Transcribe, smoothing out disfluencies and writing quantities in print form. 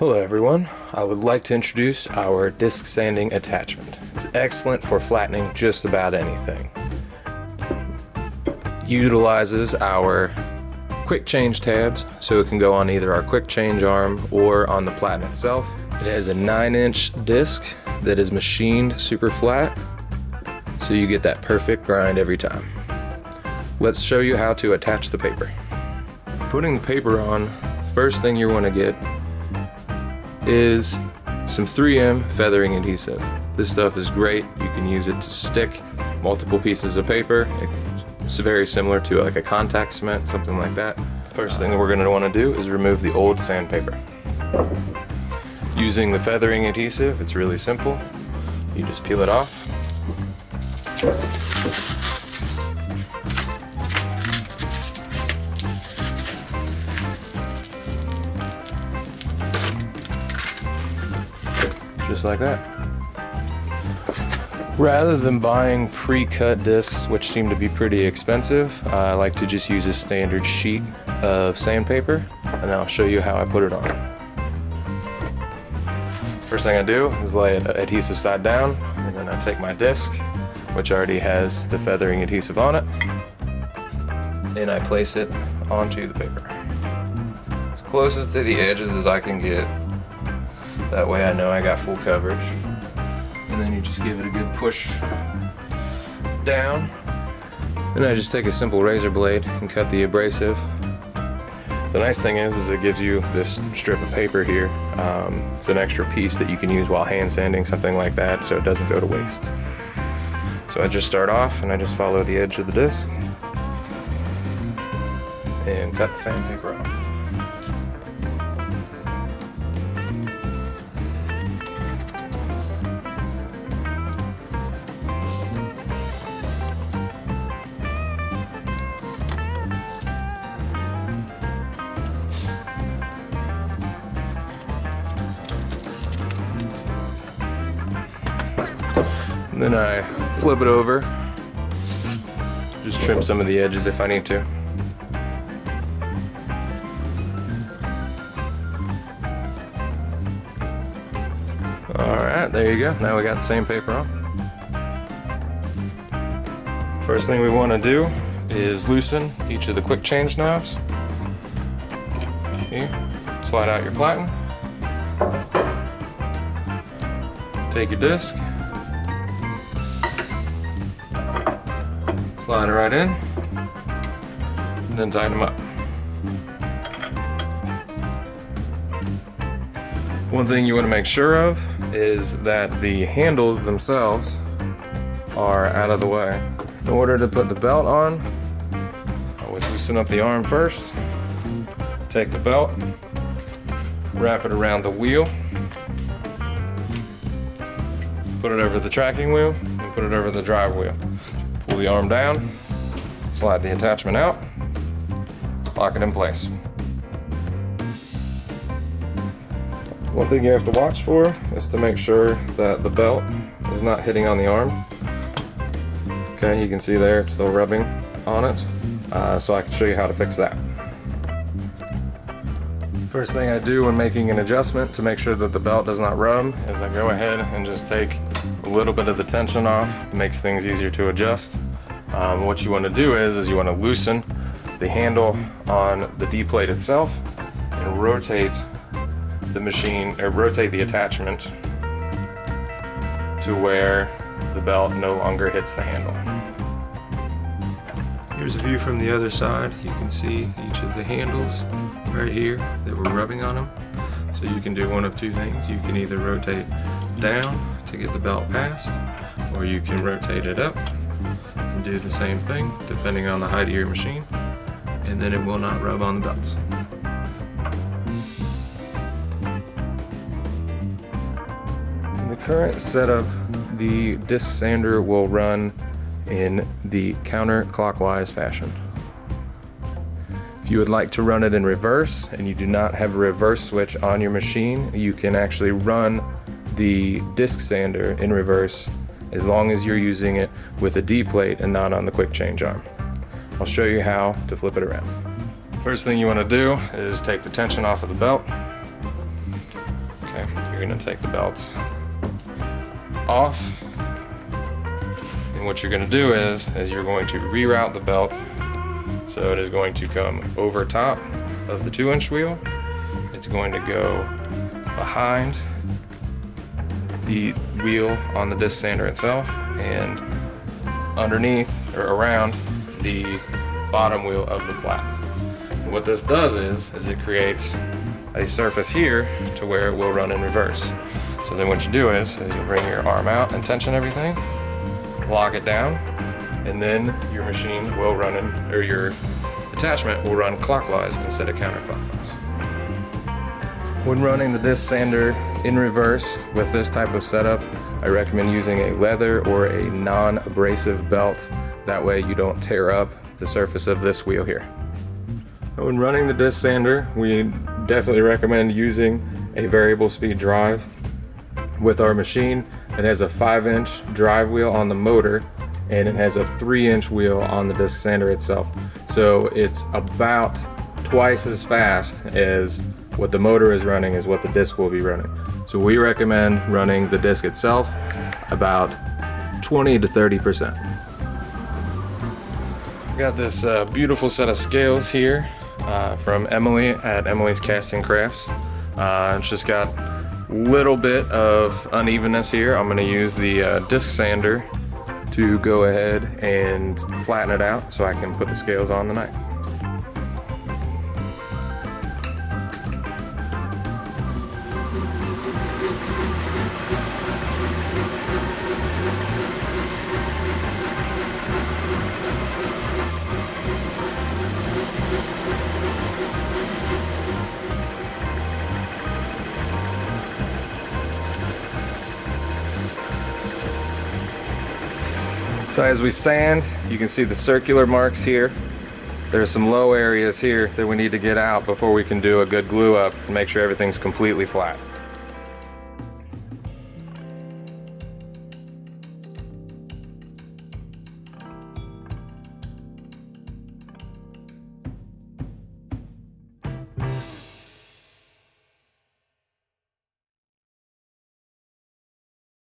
Hello everyone, I would like to introduce our disc sanding attachment. It's excellent for flattening just about anything. Utilizes our quick change tabs, so it can go on either our quick change arm or on the platen itself. It has a 9-inch disc that is machined super flat, so you get that perfect grind every time. Let's show you how to attach the paper. Putting the paper on, first thing you want to get is some 3M feathering adhesive. This stuff is great. You can use it to stick multiple pieces of paper. It's very similar to like a contact cement, something like that. First thing that we're going to want to do is remove the old sandpaper. Using the feathering adhesive, it's really simple. You just peel it off. Just like that. Rather than buying pre-cut discs, which seem to be pretty expensive, I like to just use a standard sheet of sandpaper, and I'll show you how I put it on. First thing I do is lay it adhesive side down, and then I take my disc, which already has the feathering adhesive on it, and I place it onto the paper. As closest to the edges as I can get. That way I know I got full coverage. And then you just give it a good push down. Then I just take a simple razor blade and cut the abrasive. The nice thing is it gives you this strip of paper here. It's an extra piece that you can use while hand sanding, something like that, so it doesn't go to waste. So I just start off and I just follow the edge of the disc and cut the sandpaper off. Then I flip it over, just trim some of the edges if I need to. Alright, there you go. Now we got the same paper on. First thing we want to do is loosen each of the quick change knobs. Here, slide out your platen. Take your disc. Slide it right in, and then tighten them up. One thing you want to make sure of is that the handles themselves are out of the way. In order to put the belt on, I would loosen up the arm first, take the belt, wrap it around the wheel, put it over the tracking wheel, and put it over the drive wheel. Pull the arm down, slide the attachment out, lock it in place. One thing you have to watch for is to make sure that the belt is not hitting on the arm. Okay, you can see there it's still rubbing on it, so I can show you how to fix that. First thing I do when making an adjustment to make sure that the belt does not rub is I go ahead and just take a little bit of the tension off. It makes things easier to adjust. What you want to do is you want to loosen the handle on the D plate itself and rotate the machine, or rotate the attachment to where the belt no longer hits the handle. Here's a view from the other side. You can see each of the handles right here that we're rubbing on them. So you can do one of two things. You can either rotate down to get the belt past, or you can rotate it up and do the same thing depending on the height of your machine, and then it will not rub on the belts. In the current setup, the disc sander will run in the counterclockwise fashion. If you would like to run it in reverse and you do not have a reverse switch on your machine, you can actually run the disc sander in reverse as long as you're using it with a D plate and not on the quick change arm. I'll show you how to flip it around. First thing you want to do is take the tension off of the belt, you're going to take the belt off. And what you're going to do is you're going to reroute the belt so it is going to come over top of the 2-inch wheel. It's going to go behind the wheel on the disc sander itself and underneath or around the bottom wheel of the flat. And what this does is it creates a surface here to where it will run in reverse. So then what you do is you'll bring your arm out and tension everything, lock it down, and then your machine will run in, or your attachment will run clockwise instead of counterclockwise. When running the disc sander in reverse with this type of setup, I recommend using a leather or a non-abrasive belt. That way you don't tear up the surface of this wheel here. When running the disc sander, we definitely recommend using a variable speed drive. With our machine, it has a 5-inch drive wheel on the motor and it has a 3-inch wheel on the disc sander itself. So it's about twice as fast as what the motor is running is what the disc will be running. So we recommend running the disc itself about 20 to 30%. Got this beautiful set of scales here from Emily at Emily's Casting Crafts. It's just got a little bit of unevenness here. I'm going to use the disc sander to go ahead and flatten it out so I can put the scales on the knife. So as we sand, you can see the circular marks here. There's some low areas here that we need to get out before we can do a good glue up and make sure everything's completely flat.